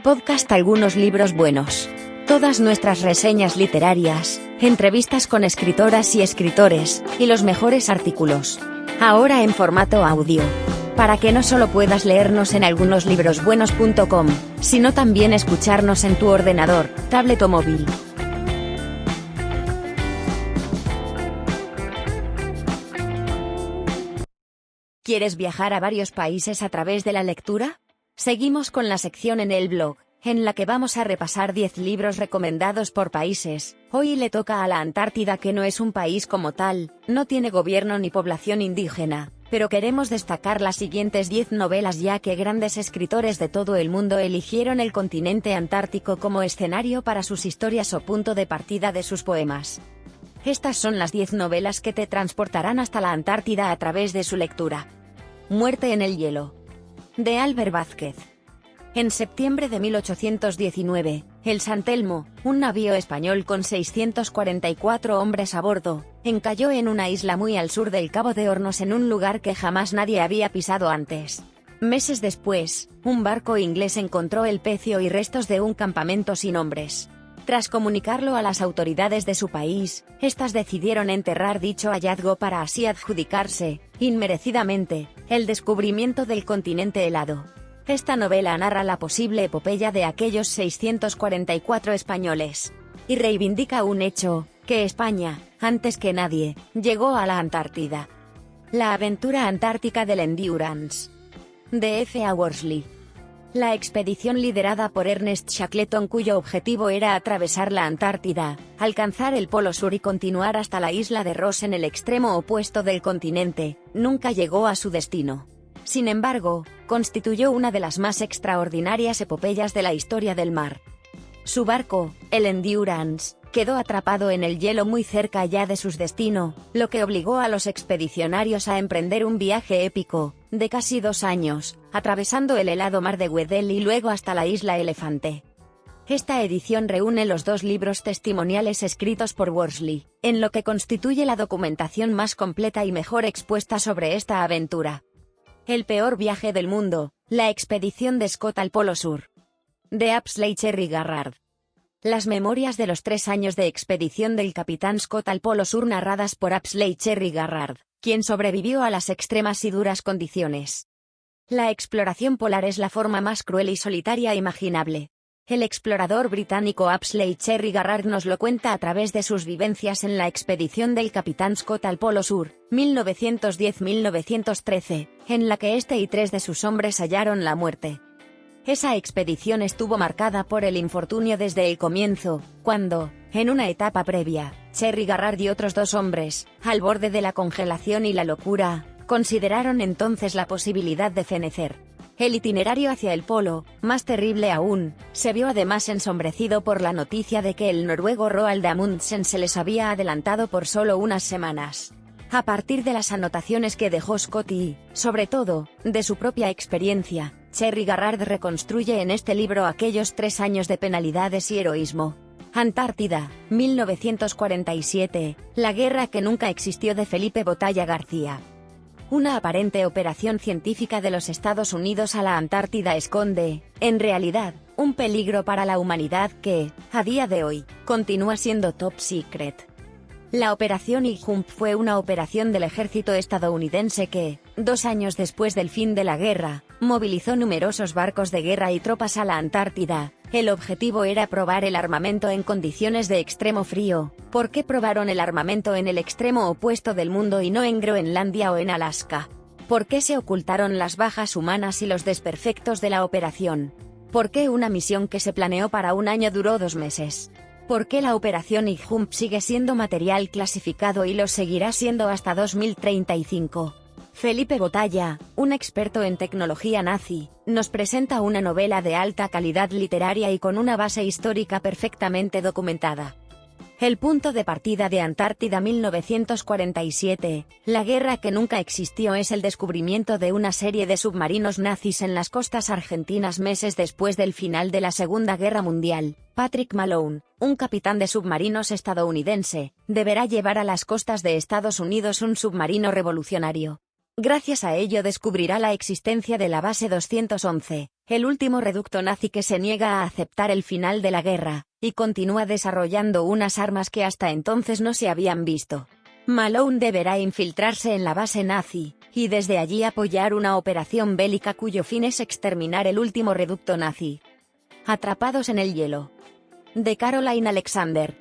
Podcast Algunos libros buenos. Todas nuestras reseñas literarias, entrevistas con escritoras y escritores, y los mejores artículos. Ahora en formato audio. Para que no solo puedas leernos en algunoslibros.buenos.com, sino también escucharnos en tu ordenador, tablet o móvil. ¿Quieres viajar a varios países a través de la lectura? Seguimos con la sección en el blog, en la que vamos a repasar 10 libros recomendados por países. Hoy le toca a la Antártida, que no es un país como tal, no tiene gobierno ni población indígena, pero queremos destacar las siguientes 10 novelas ya que grandes escritores de todo el mundo eligieron el continente antártico como escenario para sus historias o punto de partida de sus poemas. Estas son las 10 novelas que te transportarán hasta la Antártida a través de su lectura. Muerte en el hielo. De Albert Vázquez. En septiembre de 1819, el San Telmo, un navío español con 644 hombres a bordo, encalló en una isla muy al sur del Cabo de Hornos, en un lugar que jamás nadie había pisado antes. Meses después, un barco inglés encontró el pecio y restos de un campamento sin hombres. Tras comunicarlo a las autoridades de su país, estas decidieron enterrar dicho hallazgo para así adjudicarse, inmerecidamente, el descubrimiento del continente helado. Esta novela narra la posible epopeya de aquellos 644 españoles. Y reivindica un hecho, que España, antes que nadie, llegó a la Antártida. La aventura antártica del Endurance. De F. A. Worsley. La expedición liderada por Ernest Shackleton, cuyo objetivo era atravesar la Antártida, alcanzar el Polo Sur y continuar hasta la isla de Ross en el extremo opuesto del continente, nunca llegó a su destino. Sin embargo, constituyó una de las más extraordinarias epopeyas de la historia del mar. Su barco, el Endurance, quedó atrapado en el hielo muy cerca ya de su destino, lo que obligó a los expedicionarios a emprender un viaje épico, de casi 2 años, atravesando el helado mar de Weddell y luego hasta la isla Elefante. Esta edición reúne los 2 libros testimoniales escritos por Worsley, en lo que constituye la documentación más completa y mejor expuesta sobre esta aventura. El peor viaje del mundo, la expedición de Scott al Polo Sur. De Apsley Cherry Garrard. Las memorias de los 3 años de expedición del capitán Scott al Polo Sur, narradas por Apsley Cherry Garrard, quien sobrevivió a las extremas y duras condiciones. La exploración polar es la forma más cruel y solitaria imaginable. El explorador británico Apsley Cherry Garrard nos lo cuenta a través de sus vivencias en la expedición del capitán Scott al Polo Sur, 1910-1913, en la que este y 3 de sus hombres hallaron la muerte. Esa expedición estuvo marcada por el infortunio desde el comienzo, cuando, en una etapa previa, Cherry Garrard y otros 2 hombres, al borde de la congelación y la locura, consideraron entonces la posibilidad de fenecer. El itinerario hacia el polo, más terrible aún, se vio además ensombrecido por la noticia de que el noruego Roald Amundsen se les había adelantado por solo unas semanas. A partir de las anotaciones que dejó Scott y, sobre todo, de su propia experiencia, Cherry Garrard reconstruye en este libro aquellos 3 años de penalidades y heroísmo. Antártida, 1947, la guerra que nunca existió, de Felipe Botalla García. Una aparente operación científica de los Estados Unidos a la Antártida esconde, en realidad, un peligro para la humanidad que, a día de hoy, continúa siendo top secret. La Operación Big Jump fue una operación del ejército estadounidense que, 2 años después del fin de la guerra, movilizó numerosos barcos de guerra y tropas a la Antártida. El objetivo era probar el armamento en condiciones de extremo frío. ¿Por qué probaron el armamento en el extremo opuesto del mundo y no en Groenlandia o en Alaska? ¿Por qué se ocultaron las bajas humanas y los desperfectos de la operación? ¿Por qué una misión que se planeó para 1 año duró 2 meses? ¿Por qué la Operación Big Jump sigue siendo material clasificado y lo seguirá siendo hasta 2035? Felipe Botalla, un experto en tecnología nazi, nos presenta una novela de alta calidad literaria y con una base histórica perfectamente documentada. El punto de partida de Antártida 1947, la guerra que nunca existió, es el descubrimiento de una serie de submarinos nazis en las costas argentinas meses después del final de la Segunda Guerra Mundial. Patrick Malone, un capitán de submarinos estadounidense, deberá llevar a las costas de Estados Unidos un submarino revolucionario. Gracias a ello descubrirá la existencia de la Base 211, el último reducto nazi que se niega a aceptar el final de la guerra, y continúa desarrollando unas armas que hasta entonces no se habían visto. Malone deberá infiltrarse en la base nazi, y desde allí apoyar una operación bélica cuyo fin es exterminar el último reducto nazi. Atrapados en el hielo. De Caroline Alexander.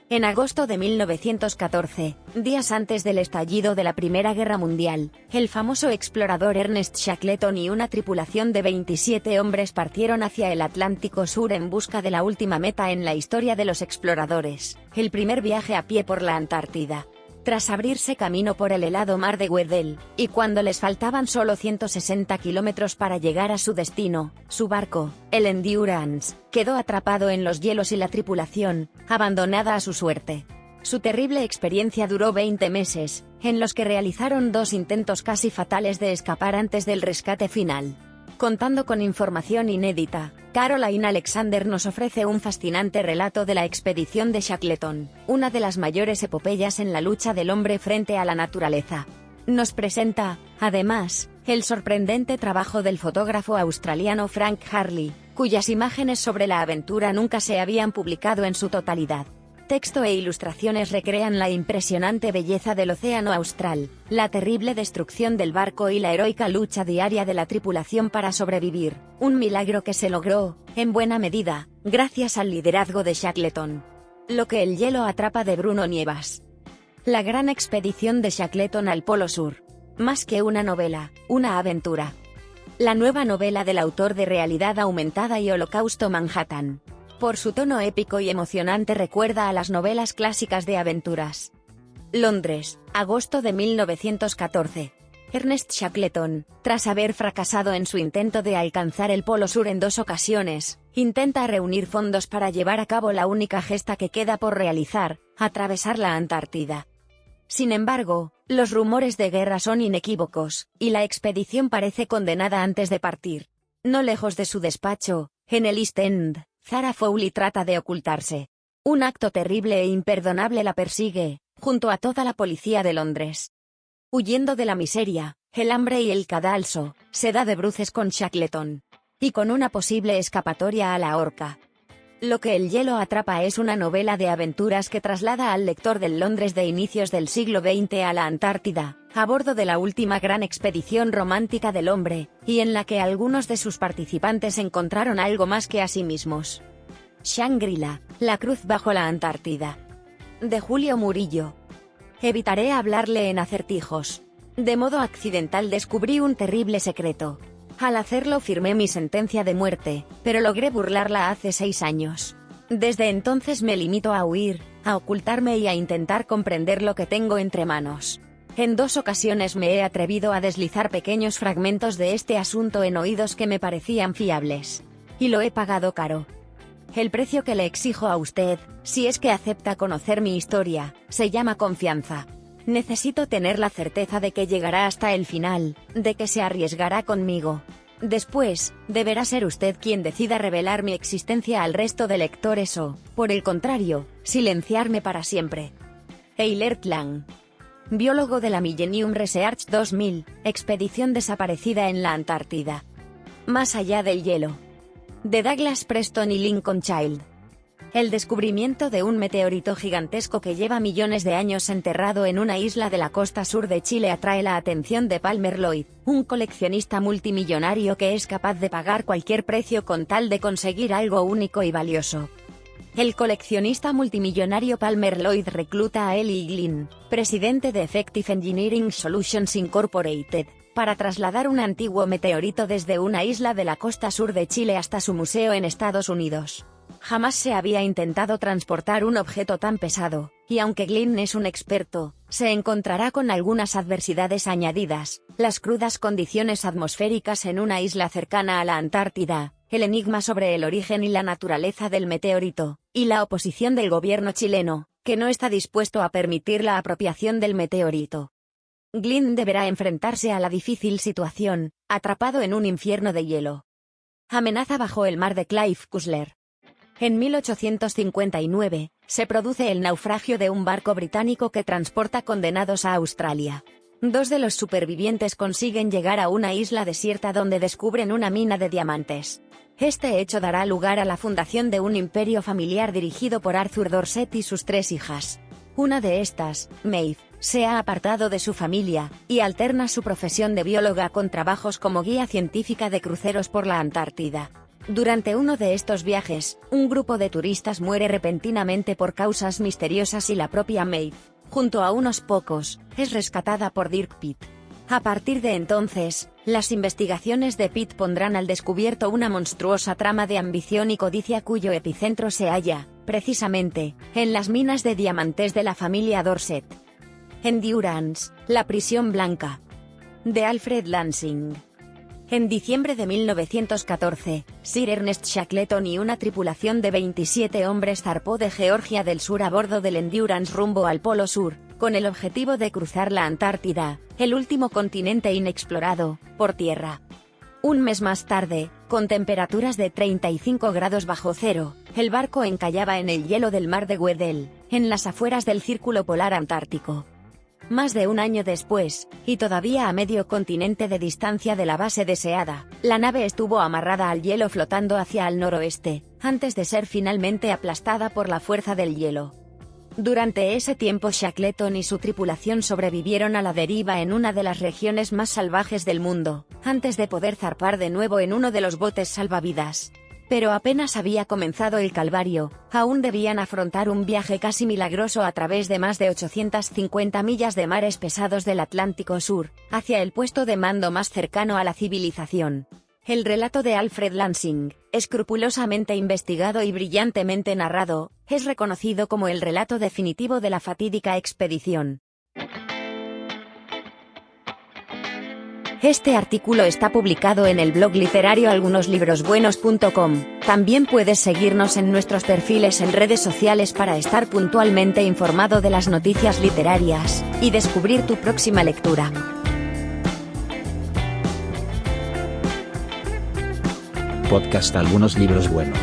En agosto de 1914, días antes del estallido de la Primera Guerra Mundial, el famoso explorador Ernest Shackleton y una tripulación de 27 hombres partieron hacia el Atlántico Sur en busca de la última meta en la historia de los exploradores, el primer viaje a pie por la Antártida. Tras abrirse camino por el helado mar de Weddell, y cuando les faltaban solo 160 kilómetros para llegar a su destino, su barco, el Endurance, quedó atrapado en los hielos y la tripulación, abandonada a su suerte. Su terrible experiencia duró 20 meses, en los que realizaron 2 intentos casi fatales de escapar antes del rescate final. Contando con información inédita, Caroline Alexander nos ofrece un fascinante relato de la expedición de Shackleton, una de las mayores epopeyas en la lucha del hombre frente a la naturaleza. Nos presenta, además, el sorprendente trabajo del fotógrafo australiano Frank Harley, cuyas imágenes sobre la aventura nunca se habían publicado en su totalidad. Texto e ilustraciones recrean la impresionante belleza del océano austral, la terrible destrucción del barco y la heroica lucha diaria de la tripulación para sobrevivir, un milagro que se logró, en buena medida, gracias al liderazgo de Shackleton. Lo que el hielo atrapa de Bruno Nievas. La gran expedición de Shackleton al Polo Sur. Más que una novela, una aventura. La nueva novela del autor de Realidad Aumentada y Holocausto Manhattan. Por su tono épico y emocionante recuerda a las novelas clásicas de aventuras. Londres, agosto de 1914. Ernest Shackleton, tras haber fracasado en su intento de alcanzar el Polo Sur en 2 ocasiones, intenta reunir fondos para llevar a cabo la única gesta que queda por realizar, atravesar la Antártida. Sin embargo, los rumores de guerra son inequívocos, y la expedición parece condenada antes de partir. No lejos de su despacho, en el East End, Zara Fowley trata de ocultarse. Un acto terrible e imperdonable la persigue, junto a toda la policía de Londres. Huyendo de la miseria, el hambre y el cadalso, se da de bruces con Shackleton. Y con una posible escapatoria a la horca. Lo que el hielo atrapa es una novela de aventuras que traslada al lector del Londres de inicios del siglo XX a la Antártida, a bordo de la última gran expedición romántica del hombre, y en la que algunos de sus participantes encontraron algo más que a sí mismos. Shangri-La, la cruz bajo la Antártida. De Julio Murillo. Evitaré hablarle en acertijos. De modo accidental descubrí un terrible secreto. Al hacerlo firmé mi sentencia de muerte, pero logré burlarla hace 6 años. Desde entonces me limito a huir, a ocultarme y a intentar comprender lo que tengo entre manos. En 2 ocasiones me he atrevido a deslizar pequeños fragmentos de este asunto en oídos que me parecían fiables. Y lo he pagado caro. El precio que le exijo a usted, si es que acepta conocer mi historia, se llama confianza. Necesito tener la certeza de que llegará hasta el final, de que se arriesgará conmigo. Después, deberá ser usted quien decida revelar mi existencia al resto de lectores o, por el contrario, silenciarme para siempre. Eilert Lang. Biólogo de la Millennium Research 2000, expedición desaparecida en la Antártida. Más allá del hielo. De Douglas Preston y Lincoln Child. El descubrimiento de un meteorito gigantesco que lleva millones de años enterrado en una isla de la costa sur de Chile atrae la atención de Palmer Lloyd, un coleccionista multimillonario que es capaz de pagar cualquier precio con tal de conseguir algo único y valioso. El coleccionista multimillonario Palmer Lloyd recluta a Eli Glynn, presidente de Effective Engineering Solutions Incorporated, para trasladar un antiguo meteorito desde una isla de la costa sur de Chile hasta su museo en Estados Unidos. Jamás se había intentado transportar un objeto tan pesado, y aunque Glynn es un experto, se encontrará con algunas adversidades añadidas: las crudas condiciones atmosféricas en una isla cercana a la Antártida, el enigma sobre el origen y la naturaleza del meteorito, y la oposición del gobierno chileno, que no está dispuesto a permitir la apropiación del meteorito. Glynn deberá enfrentarse a la difícil situación, atrapado en un infierno de hielo. Amenaza bajo el mar de Clive Cussler. En 1859, se produce el naufragio de un barco británico que transporta condenados a Australia. Dos de los supervivientes consiguen llegar a una isla desierta donde descubren una mina de diamantes. Este hecho dará lugar a la fundación de un imperio familiar dirigido por Arthur Dorset y sus 3 hijas. Una de estas, Maeve, se ha apartado de su familia, y alterna su profesión de bióloga con trabajos como guía científica de cruceros por la Antártida. Durante uno de estos viajes, un grupo de turistas muere repentinamente por causas misteriosas y la propia Maeve, junto a unos pocos, es rescatada por Dirk Pitt. A partir de entonces, las investigaciones de Pitt pondrán al descubierto una monstruosa trama de ambición y codicia cuyo epicentro se halla, precisamente, en las minas de diamantes de la familia Dorset. Endurance, la prisión blanca. De Alfred Lansing. En diciembre de 1914, Sir Ernest Shackleton y una tripulación de 27 hombres zarpó de Georgia del Sur a bordo del Endurance rumbo al Polo Sur, con el objetivo de cruzar la Antártida, el último continente inexplorado, por tierra. Un mes más tarde, con temperaturas de 35 grados bajo cero, el barco encallaba en el hielo del mar de Weddell, en las afueras del Círculo Polar Antártico. Más de un año después, y todavía a medio continente de distancia de la base deseada, la nave estuvo amarrada al hielo flotando hacia el noroeste, antes de ser finalmente aplastada por la fuerza del hielo. Durante ese tiempo Shackleton y su tripulación sobrevivieron a la deriva en una de las regiones más salvajes del mundo, antes de poder zarpar de nuevo en uno de los botes salvavidas. Pero apenas había comenzado el calvario, aún debían afrontar un viaje casi milagroso a través de más de 850 millas de mares pesados del Atlántico Sur, hacia el puesto de mando más cercano a la civilización. El relato de Alfred Lansing, escrupulosamente investigado y brillantemente narrado, es reconocido como el relato definitivo de la fatídica expedición. Este artículo está publicado en el blog literario algunoslibrosbuenos.com. También puedes seguirnos en nuestros perfiles en redes sociales para estar puntualmente informado de las noticias literarias y descubrir tu próxima lectura. Podcast Algunos Libros Buenos.